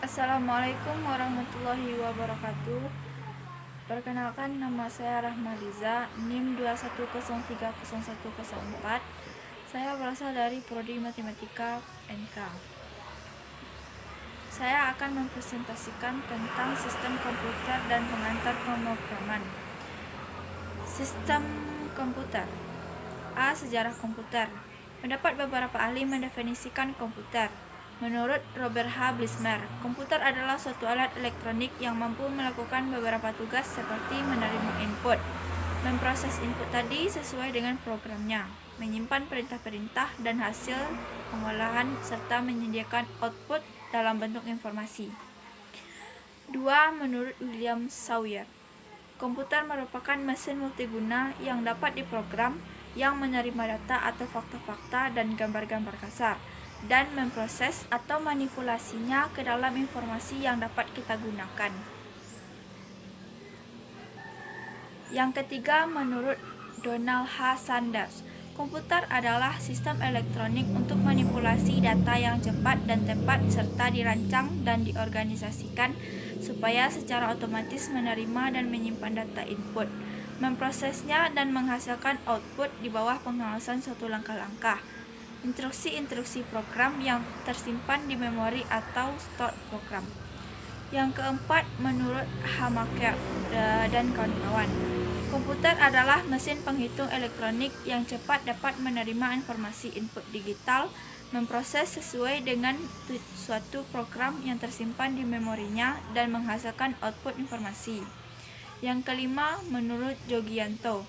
Assalamualaikum warahmatullahi wabarakatuh. Perkenalkan, nama saya Rahmaliza, NIM 210300104. Saya berasal dari Prodi Matematika NK. Saya akan mempresentasikan tentang sistem komputer dan pengantar pemrograman. Sistem komputer. A. Sejarah komputer. Mendapat beberapa ahli mendefinisikan komputer. Menurut Robert H. Blismer, komputer adalah suatu alat elektronik yang mampu melakukan beberapa tugas seperti menerima input, memproses input tadi sesuai dengan programnya, menyimpan perintah-perintah dan hasil pengolahan, serta menyediakan output dalam bentuk informasi. 2. Menurut William Sawyer, komputer merupakan mesin multiguna yang dapat diprogram, yang menerima data atau fakta-fakta dan gambar-gambar kasar, dan memproses atau manipulasinya ke dalam informasi yang dapat kita gunakan. Yang ketiga, menurut Donald H. Sanders, komputer adalah sistem elektronik untuk manipulasi data yang cepat dan tepat serta dirancang dan diorganisasikan supaya secara otomatis menerima dan menyimpan data input, memprosesnya dan menghasilkan output di bawah pengawasan suatu langkah-langkah. Instruksi-instruksi program yang tersimpan di memori atau stored program. Yang keempat, menurut Hamaker dan kawan-kawan, komputer adalah mesin penghitung elektronik yang cepat dapat menerima informasi input digital, memproses sesuai dengan suatu program yang tersimpan di memorinya, dan menghasilkan output informasi. Yang kelima, menurut Jogianto,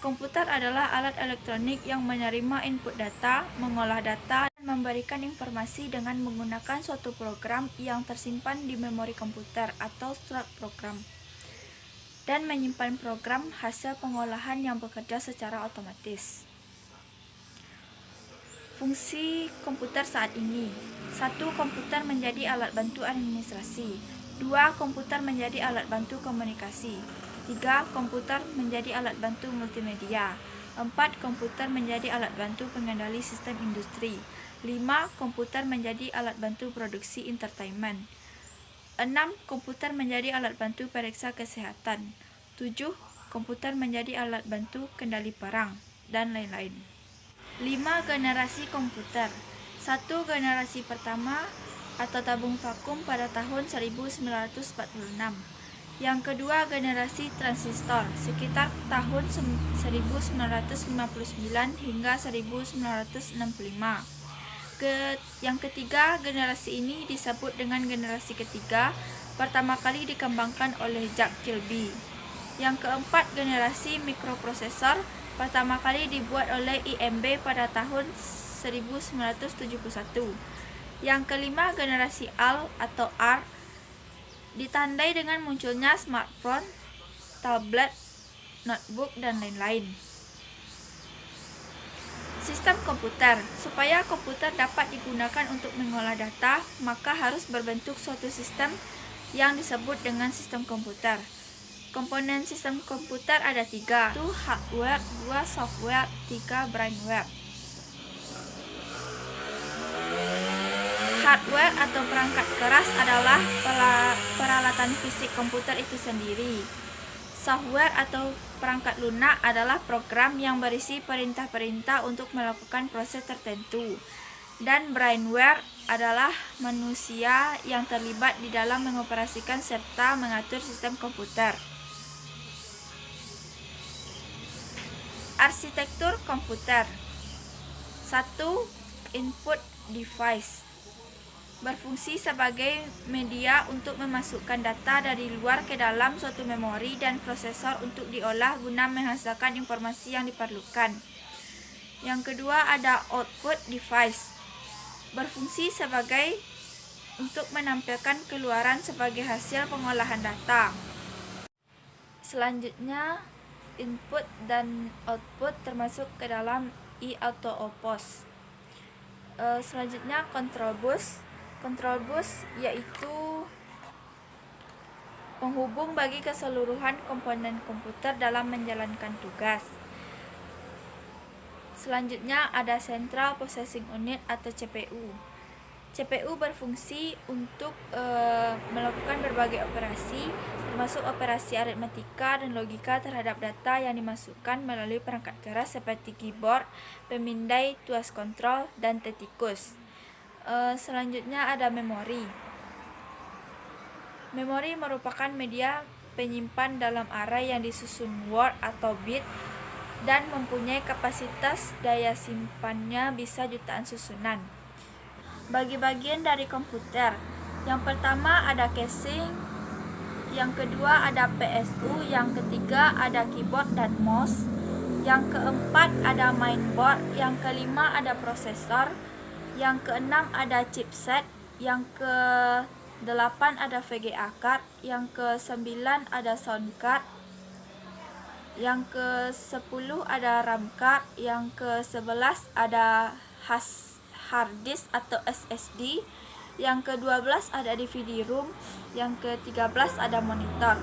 komputer adalah alat elektronik yang menerima input data, mengolah data, dan memberikan informasi dengan menggunakan suatu program yang tersimpan di memori komputer atau stored program, dan menyimpan program hasil pengolahan yang bekerja secara otomatis. Fungsi komputer saat ini. 1. Komputer menjadi alat bantu administrasi. 2. Komputer menjadi alat bantu komunikasi. 3. Komputer menjadi alat bantu multimedia. 4. Komputer menjadi alat bantu pengendali sistem industri. 5. Komputer menjadi alat bantu produksi entertainment. 6. Komputer menjadi alat bantu periksa kesehatan. 7. Komputer menjadi alat bantu kendali perang, dan lain-lain. 5. Generasi komputer. 1. Generasi pertama atau tabung vakum pada tahun 1946. Yang kedua, generasi transistor sekitar tahun 1959 hingga 1965. Yang ketiga, generasi ini disebut dengan generasi ketiga, pertama kali dikembangkan oleh Jack Kilby. Yang keempat, generasi mikroprosesor pertama kali dibuat oleh IMB pada tahun 1971. Yang kelima, generasi AL atau R, ditandai dengan munculnya smartphone, tablet, notebook, dan lain-lain. Sistem komputer. Supaya komputer dapat digunakan untuk mengolah data, maka harus berbentuk suatu sistem yang disebut dengan sistem komputer. Komponen sistem komputer ada 3, 1 hardware, 2 software, 3 brainware. Hardware atau perangkat keras adalah peralatan fisik komputer itu sendiri. Software atau perangkat lunak adalah program yang berisi perintah-perintah untuk melakukan proses tertentu. Dan brainware adalah manusia yang terlibat di dalam mengoperasikan serta mengatur sistem komputer. Arsitektur komputer. 1. Input device. Berfungsi sebagai media untuk memasukkan data dari luar ke dalam suatu memori dan prosesor untuk diolah guna menghasilkan informasi yang diperlukan. Yang kedua, ada output device. Berfungsi sebagai untuk menampilkan keluaran sebagai hasil pengolahan data. Selanjutnya, input dan output termasuk ke dalam I atau OPOS. Selanjutnya, control bus. Control bus yaitu penghubung bagi keseluruhan komponen komputer dalam menjalankan tugas. Selanjutnya ada Central Processing Unit atau CPU. CPU berfungsi untuk melakukan berbagai operasi, termasuk operasi aritmatika dan logika terhadap data yang dimasukkan melalui perangkat keras seperti keyboard, pemindai, tuas kontrol, dan tetikus. Selanjutnya ada memori. Memori merupakan media penyimpan dalam array yang disusun word atau bit dan mempunyai kapasitas daya simpannya bisa jutaan susunan. Bagi bagian dari komputer, yang pertama ada casing, yang kedua ada PSU, yang ketiga ada keyboard dan mouse, yang keempat ada mainboard, yang kelima ada prosesor, yang keenam ada chipset, yang ke-8 ada VGA card, yang ke-9 ada sound card, yang ke-10 ada RAM card, yang ke-11 ada hard disk atau SSD, yang ke-12 ada DVD room, yang ke-13 ada monitor,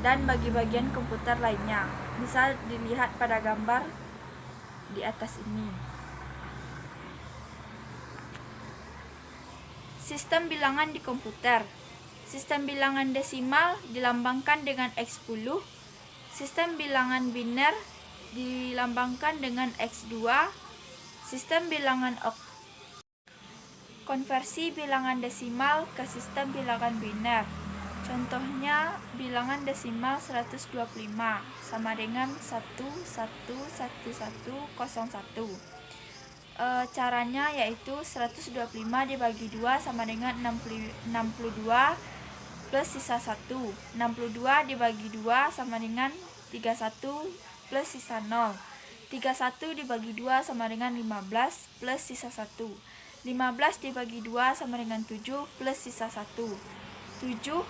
dan bagi bagian komputer lainnya bisa dilihat pada gambar di atas ini. Sistem bilangan di komputer. Sistem bilangan desimal dilambangkan dengan X10, sistem bilangan biner dilambangkan dengan X2, sistem bilangan konversi bilangan desimal ke sistem bilangan biner. Contohnya bilangan desimal 125 sama dengan 111101. Caranya yaitu 125 dibagi 2 sama dengan 62 plus sisa 1. 62 dibagi 2 sama dengan 31 plus sisa 0. 31 dibagi 2 sama dengan 15 plus sisa 1. 15 dibagi 2 sama dengan 7 plus sisa 1. 7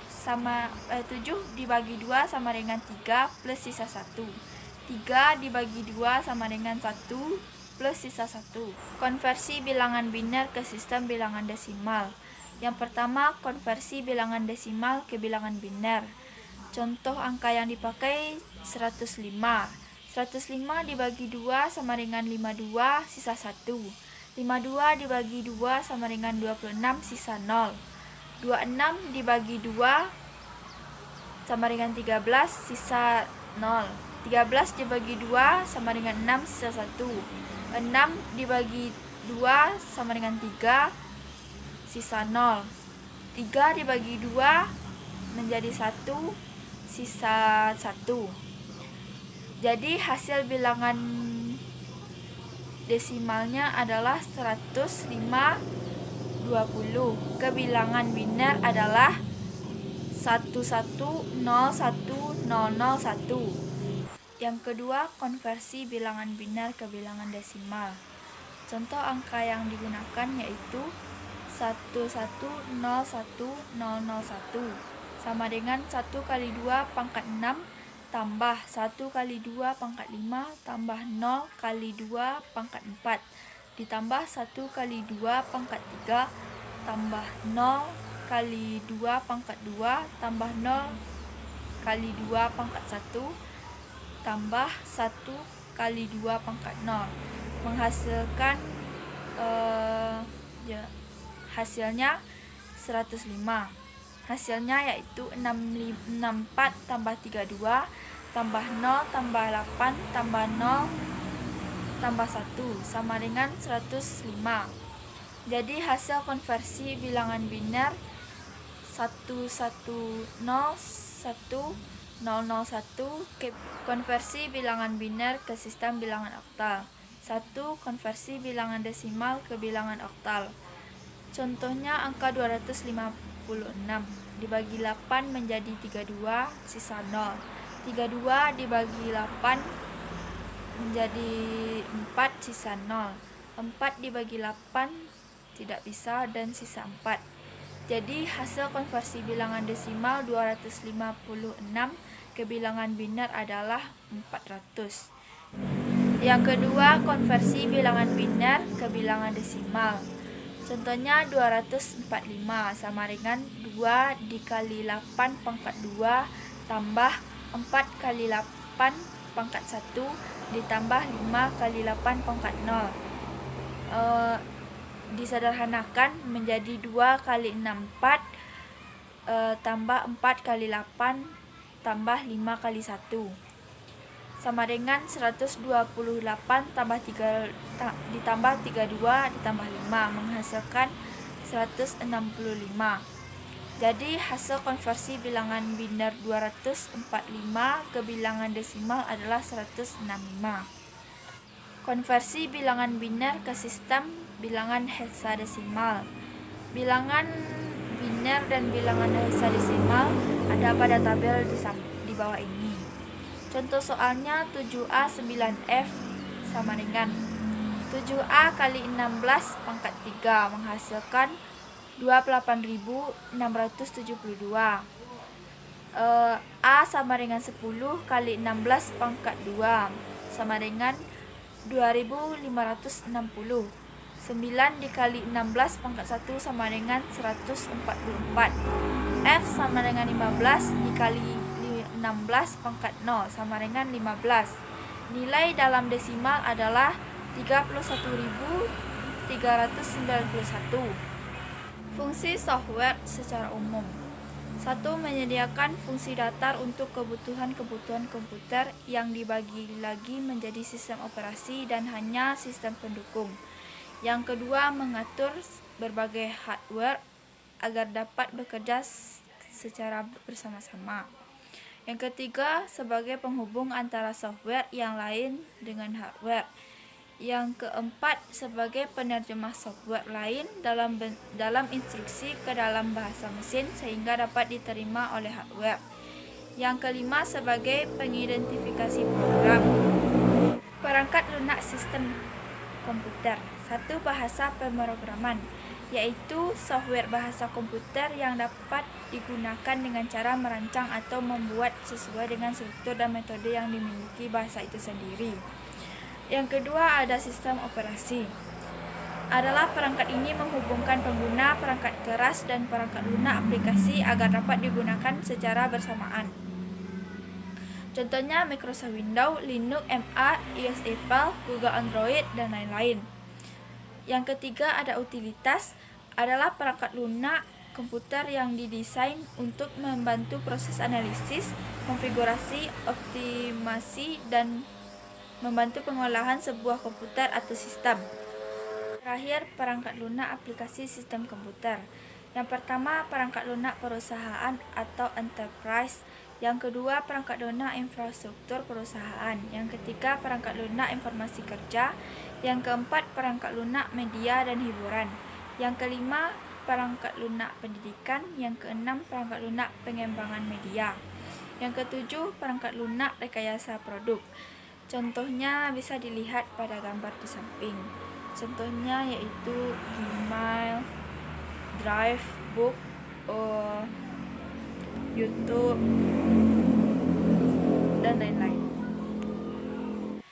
dibagi 2 sama dengan 3 plus sisa 1. 3 dibagi 2 sama dengan 1 plus sisa 1. Konversi bilangan biner ke sistem bilangan desimal. Yang pertama, konversi bilangan desimal ke bilangan biner. Contoh angka yang dipakai 105. 105 dibagi 2 sama dengan 52 sisa 1. 52 dibagi 2 sama dengan 26 sisa 0. 26 dibagi 2 sama dengan 13 sisa 0. 13 dibagi 2 sama dengan 6 sisa 1. 6 dibagi 2 sama dengan 3 sisa 0. 3 dibagi 2 menjadi 1 sisa 1. Jadi hasil bilangan desimalnya adalah 105/20. Kebilangan biner adalah 11010001. Yang kedua, konversi bilangan biner ke bilangan desimal. Contoh angka yang digunakan yaitu 11010001 sama dengan 1 kali 2 pangkat 6 tambah 1 kali 2 pangkat 5 tambah 0 kali 2 pangkat 4 ditambah 1 kali 2 pangkat 3 tambah 0 kali 2 pangkat 2 tambah 0 kali 2 pangkat 1 tambah 1 kali 2 pangkat 0 menghasilkan hasilnya 105. Hasilnya yaitu 64 tambah 32 tambah 0 tambah 8 tambah 0 tambah 1 sama dengan 105. Jadi hasil konversi bilangan biner 11010001 konversi bilangan biner ke sistem bilangan oktal. 1. Konversi bilangan desimal ke bilangan oktal. Contohnya angka 256 dibagi 8 menjadi 32 sisa 0. 32 dibagi 8 menjadi 4 sisa 0. 4 dibagi 8 tidak bisa dan sisa 4. Jadi hasil konversi bilangan desimal 256 ke bilangan biner adalah 400. Yang kedua, konversi bilangan biner ke bilangan desimal. Contohnya 245 sama dengan 2 dikali 8 pangkat 2 tambah 4 kali 8 pangkat 1 ditambah 5 kali 8 pangkat 0. disederhanakan menjadi 2 kali 6 4 tambah 4 kali 8 tambah 5 kali 1 sama dengan 128 tambah 3 ditambah 32 ditambah 5 menghasilkan 165. Jadi hasil konversi bilangan biner 245 ke bilangan desimal adalah 165. Konversi bilangan biner ke sistem bilangan heksadesimal. Bilangan biner dan bilangan heksadesimal ada pada tabel di bawah ini. Contoh soalnya 7A 9F sama dengan 7A kali 16 pangkat 3 menghasilkan 28.672. A sama dengan 10 kali 16 pangkat 2 sama dengan 2.560. 9 dikali 16 pangkat 1 sama dengan 144. F sama dengan 15 dikali 16 pangkat 0 sama dengan 15. Nilai dalam desimal adalah 31.391. Fungsi software secara umum. 1. Menyediakan fungsi datar untuk kebutuhan-kebutuhan komputer yang dibagi lagi menjadi sistem operasi dan hanya sistem pendukung. Yang kedua, mengatur berbagai hardware agar dapat bekerja secara bersama-sama. Yang ketiga, sebagai penghubung antara software yang lain dengan hardware. Yang keempat, sebagai penerjemah software lain dalam instruksi ke dalam bahasa mesin sehingga dapat diterima oleh hardware. Yang kelima, sebagai pengidentifikasi program. Perangkat lunak sistem komputer. 1. Bahasa pemrograman, yaitu software bahasa komputer yang dapat digunakan dengan cara merancang atau membuat sesuai dengan struktur dan metode yang dimiliki bahasa itu sendiri. Yang kedua, ada sistem operasi. Adalah perangkat ini menghubungkan pengguna, perangkat keras, dan perangkat lunak aplikasi agar dapat digunakan secara bersamaan. Contohnya Microsoft Windows, Linux, MA, iOS Apple, Google Android, dan lain-lain. Yang ketiga, ada utilitas. Adalah perangkat lunak komputer yang didesain untuk membantu proses analisis, konfigurasi, optimasi, dan membantu pengolahan sebuah komputer atau sistem. Terakhir, perangkat lunak aplikasi sistem komputer. Yang pertama, perangkat lunak perusahaan atau enterprise. Yang kedua, perangkat lunak infrastruktur perusahaan. Yang ketiga, perangkat lunak informasi kerja. Yang keempat, perangkat lunak media dan hiburan. Yang kelima, perangkat lunak pendidikan. Yang keenam, perangkat lunak pengembangan media. Yang ketujuh, perangkat lunak rekayasa produk. Contohnya bisa dilihat pada gambar di samping. Contohnya yaitu Gmail, Drive, Book, YouTube, dan lain-lain.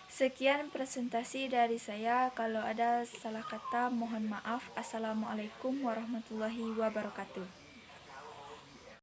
Sekian presentasi dari saya. Kalau ada salah kata mohon maaf. Assalamualaikum warahmatullahi wabarakatuh.